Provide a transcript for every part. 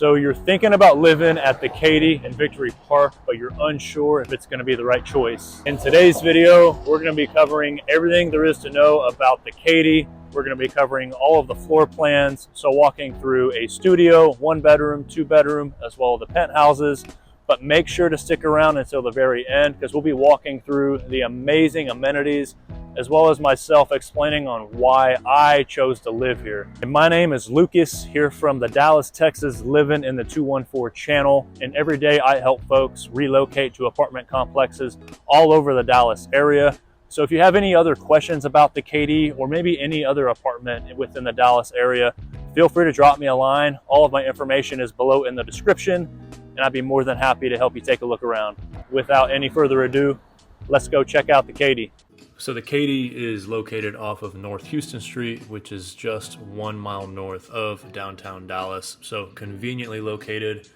So you're thinking about living at the Katy in Victory Park, but you're unsure if it's going to be the right choice. In today's video, we're going to be covering everything there is to know about the Katy. We're going to be covering all of the floor plans, so walking through a studio, 1 bedroom, 2 bedroom, as well as the penthouses. But make sure to stick around until the very end, because we'll be walking through the amazing amenities, as well as myself explaining on why I chose to live here. And my name is Lucas, here from the Dallas, Texas Living in the 214 channel. And every day I help folks relocate to apartment complexes all over the Dallas area. So if you have any other questions about the Katy, or maybe any other apartment within the Dallas area, feel free to drop me a line. All of my information is below in the description, and I'd be more than happy to help you take a look around. Without any further ado, let's go check out the Katy. So the Katy is located off of North Houston Street, which is just 1 mile north of downtown Dallas. So conveniently located.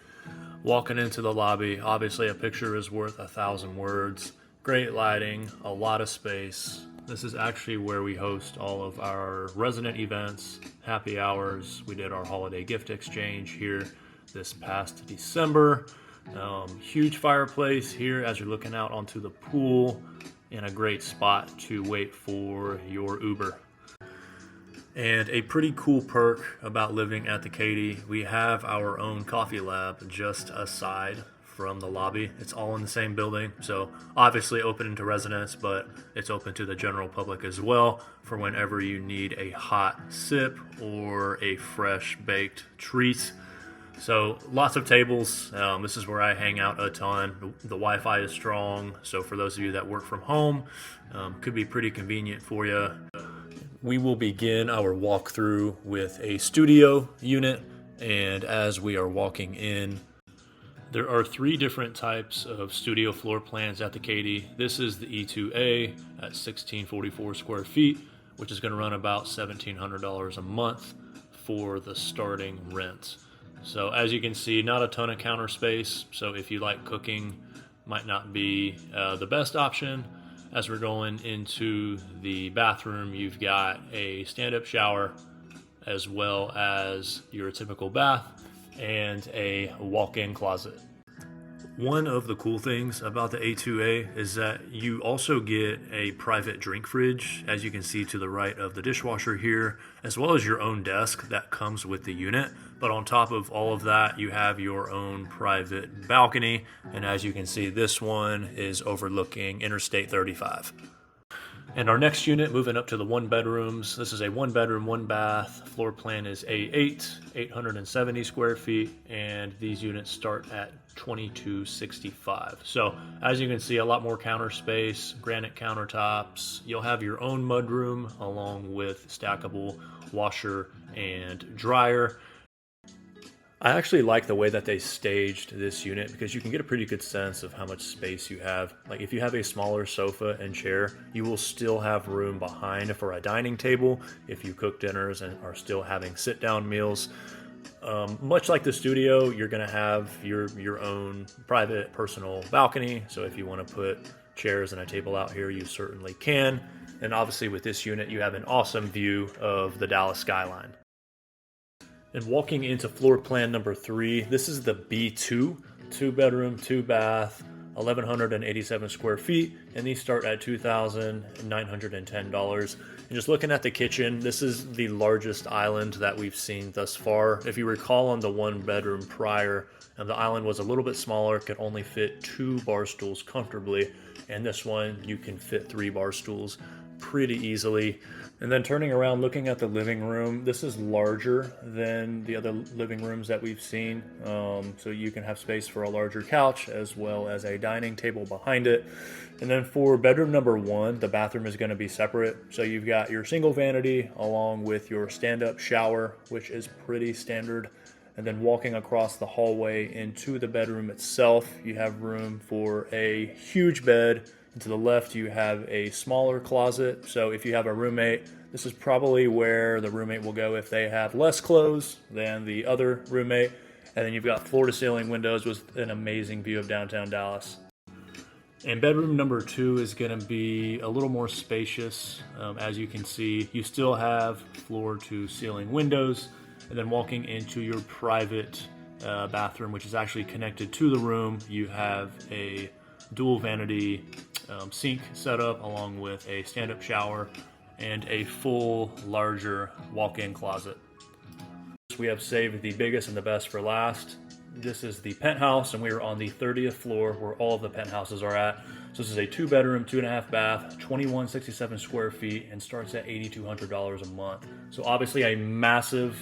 Walking into the lobby, obviously a picture is worth 1,000 words. Great lighting, a lot of space. This is actually where we host all of our resident events, happy hours. We did our holiday gift exchange here this past December. Huge fireplace here as you're looking out onto the pool, and a great spot to wait for your Uber. And a pretty cool perk about living at the Katy, we have our own coffee lab just aside from the lobby. It's all in the same building, so obviously open to residents, but it's open to the general public as well for whenever you need a hot sip or a fresh baked treat. So lots of tables. This is where I hang out a ton. The Wi-Fi is strong, so for those of you that work from home, could be pretty convenient for you. We will begin our walkthrough with a studio unit, and as we are walking in, there are 3 different types of studio floor plans at the Katy. This is the E2A at 1644 square feet, which is going to run about $1,700 a month for the starting rent. So as you can see, not a ton of counter space. So if you like cooking, might not be the best option. As we're going into the bathroom, you've got a stand-up shower, as well as your typical bath and a walk-in closet. One of the cool things about the A2A is that you also get a private drink fridge, as you can see to the right of the dishwasher here, as well as your own desk that comes with the unit. But on top of all of that, you have your own private balcony. And as you can see, this one is overlooking Interstate 35. And our next unit, moving up to the 1 bedrooms. This is a 1 bedroom, 1 bath. Floor plan is A8, 870 square feet, and these units start at $2,265. So as you can see, a lot more counter space, granite countertops. You'll have your own mudroom along with stackable washer and dryer. I actually like the way that they staged this unit, because you can get a pretty good sense of how much space you have. Like if you have a smaller sofa and chair, you will still have room behind for a dining table if you cook dinners and are still having sit-down meals. Much like the studio, you're going to have your own private personal balcony. So if you want to put chairs and a table out here, you certainly can. And obviously with this unit, you have an awesome view of the Dallas skyline. And walking into floor plan number 3, this is the B2, 2 bedroom, 2 bath, 1,187 square feet, and these start at $2,910. And just looking at the kitchen, this is the largest island that we've seen thus far. If you recall, on the 1 bedroom prior, the island was a little bit smaller, could only fit 2 bar stools comfortably, and this one you can fit 3 bar stools pretty easily. And then turning around, looking at the living room, this is larger than the other living rooms that we've seen. So you can have space for a larger couch as well as a dining table behind it. And then for bedroom number 1, the bathroom is going to be separate. So you've got your single vanity along with your stand-up shower, which is pretty standard. And then walking across the hallway into the bedroom itself, you have room for a huge bed. And to the left, you have a smaller closet. So if you have a roommate, this is probably where the roommate will go if they have less clothes than the other roommate. And then you've got floor-to-ceiling windows with an amazing view of downtown Dallas. And bedroom number 2 is going to be a little more spacious. As you can see, you still have floor-to-ceiling windows. And then walking into your private bathroom, which is actually connected to the room. You have a dual vanity sink setup along with a stand-up shower and a full larger walk-in closet. We have saved the biggest and the best for last. This is the penthouse, and we are on the 30th floor where all of the penthouses are at. So this is a 2-bedroom, 2.5 bath, 2167 square feet, and starts at $8,200 a month. So obviously a massive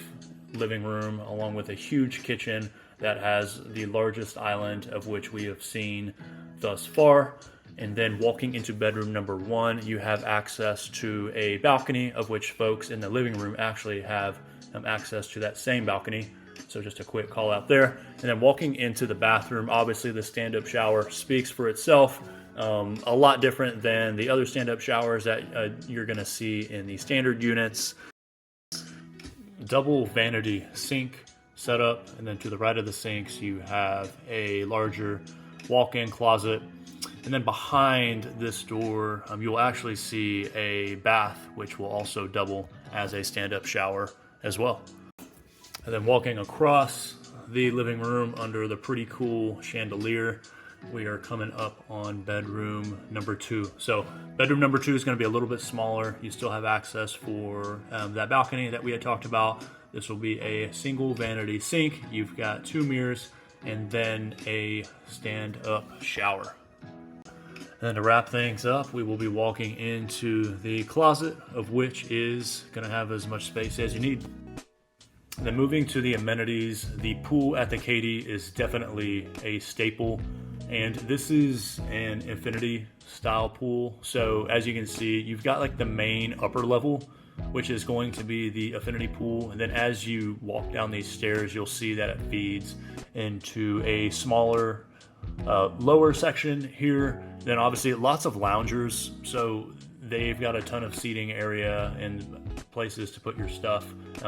living room along with a huge kitchen that has the largest island of which we have seen thus far. And then walking into bedroom number 1, you have access to a balcony, of which folks in the living room actually have access to that same balcony. So just a quick call out there. And then walking into the bathroom, obviously the stand-up shower speaks for itself. A lot different than the other stand-up showers that you're gonna see in the standard units. Double vanity sink setup, and then to the right of the sinks you have a larger walk-in closet. And then behind this door, you'll actually see a bath, which will also double as a stand-up shower as well. And then walking across the living room under the pretty cool chandelier, we are coming up on bedroom number 2. So bedroom number 2 is going to be a little bit smaller. You still have access for that balcony that we had talked about. This will be a single vanity sink. You've got 2 mirrors and then a stand-up shower. And then to wrap things up, we will be walking into the closet, of which is going to have as much space as you need. And then moving to the amenities, the pool at the Katy is definitely a staple. And this is an infinity style pool. So as you can see, you've got like the main upper level, which is going to be the affinity pool. And then as you walk down these stairs, you'll see that it feeds into a smaller lower section here. Then obviously lots of loungers. So they've got a ton of seating area and places to put your stuff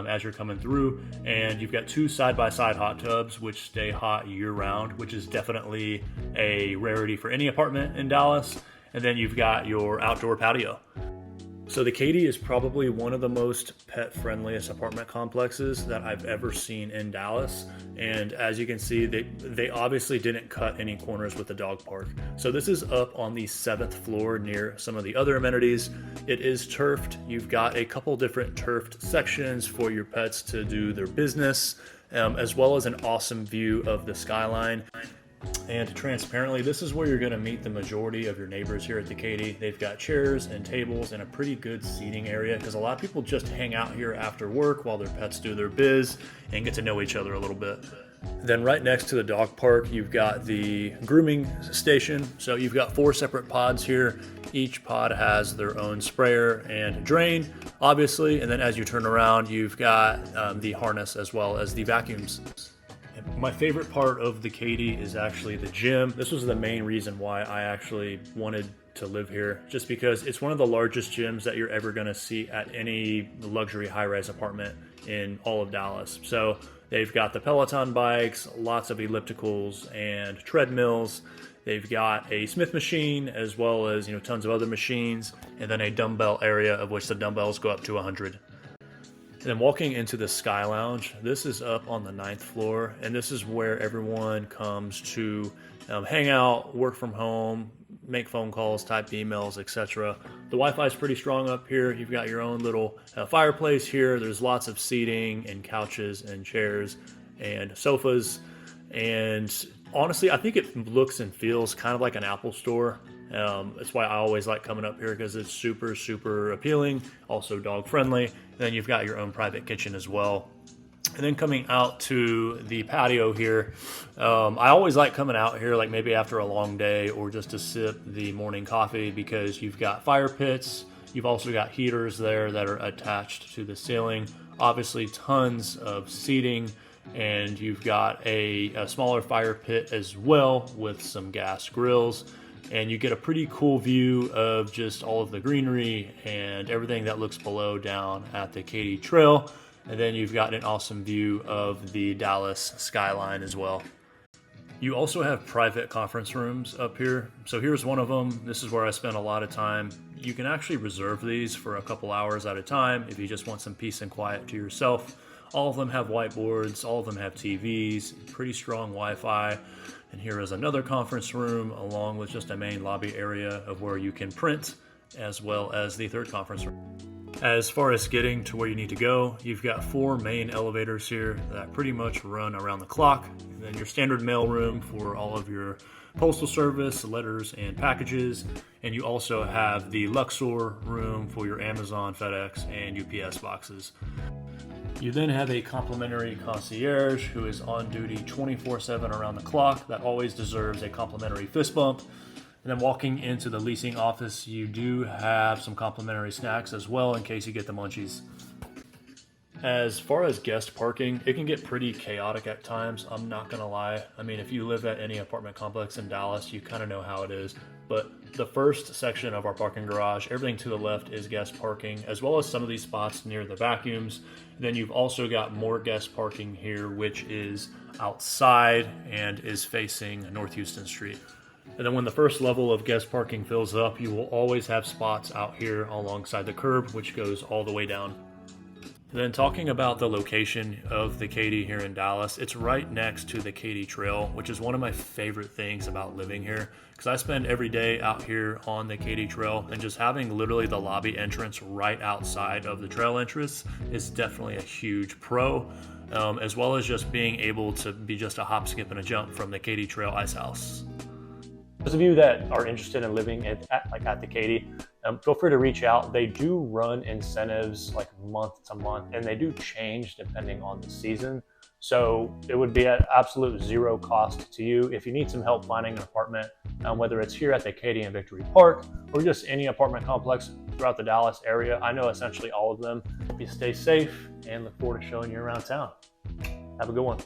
as you're coming through. And you've got 2 side-by-side hot tubs which stay hot year-round, which is definitely a rarity for any apartment in Dallas. And then you've got your outdoor patio. So the Katy is probably one of the most pet-friendliest apartment complexes that I've ever seen in Dallas. And as you can see, they obviously didn't cut any corners with the dog park. So this is up on the 7th floor near some of the other amenities. It is turfed. You've got a couple different turfed sections for your pets to do their business, as well as an awesome view of the skyline. And transparently, this is where you're going to meet the majority of your neighbors here at the Katy. They've got chairs and tables and a pretty good seating area because a lot of people just hang out here after work while their pets do their biz and get to know each other a little bit. Then right next to the dog park, you've got the grooming station. So you've got 4 separate pods here. Each pod has their own sprayer and drain, obviously. And then as you turn around, you've got the harness as well as the vacuums. My favorite part of the Katy is actually the gym. This was the main reason why I actually wanted to live here, just because it's one of the largest gyms that you're ever going to see at any luxury high-rise apartment in all of Dallas. So they've got the Peloton bikes, lots of ellipticals and treadmills. They've got a Smith machine as well as tons of other machines, and then a dumbbell area of which the dumbbells go up to 100. And then walking into the Sky Lounge, this is up on the 9th floor, and this is where everyone comes to hang out, work from home, make phone calls, type emails, etc. The Wi-Fi is pretty strong up here. You've got your own little fireplace here. There's lots of seating and couches and chairs and sofas. And honestly, I think it looks and feels kind of like an Apple store. That's why I always like coming up here, because it's super, super appealing, also dog friendly. And then you've got your own private kitchen as well. And then coming out to the patio here, I always like coming out here like maybe after a long day or just to sip the morning coffee, because you've got fire pits. You've also got heaters there that are attached to the ceiling. Obviously tons of seating, and you've got a smaller fire pit as well with some gas grills. And you get a pretty cool view of just all of the greenery and everything that looks below down at the Katy Trail. And then you've got an awesome view of the Dallas skyline as well. You also have private conference rooms up here. So here's one of them. This is where I spend a lot of time. You can actually reserve these for a couple hours at a time if you just want some peace and quiet to yourself. All of them have whiteboards, all of them have TVs, pretty strong Wi-Fi. And here is another conference room along with just a main lobby area of where you can print, as well as the third conference room. As far as getting to where you need to go, you've got 4 main elevators here that pretty much run around the clock. And then your standard mailroom for all of your postal service, letters, and packages. And you also have the Luxor room for your Amazon, FedEx, and UPS boxes. You then have a complimentary concierge who is on duty 24/7 around the clock. That always deserves a complimentary fist bump. And then walking into the leasing office, you do have some complimentary snacks as well in case you get the munchies. As far as guest parking, it can get pretty chaotic at times, I'm not gonna lie. I mean, if you live at any apartment complex in Dallas, you kind of know how it is. But the first section of our parking garage, everything to the left is guest parking, as well as some of these spots near the vacuums. Then you've also got more guest parking here, which is outside and is facing North Houston Street. And then when the first level of guest parking fills up, you will always have spots out here alongside the curb, which goes all the way down. And then talking about the location of the Katy here in Dallas, it's right next to the Katy Trail, which is one of my favorite things about living here, because I spend every day out here on the Katy Trail, and just having literally the lobby entrance right outside of the trail entrance is definitely a huge pro, as well as just being able to be just a hop, skip, and a jump from the Katy Trail Ice House. Those of you that are interested in living at the Katy, feel free to reach out. They do run incentives like month to month, and they do change depending on the season. So it would be at absolute zero cost to you. If you need some help finding an apartment, whether it's here at the Katy and Victory Park or just any apartment complex throughout the Dallas area, I know essentially all of them. Hope you stay safe and look forward to showing you around town. Have a good one.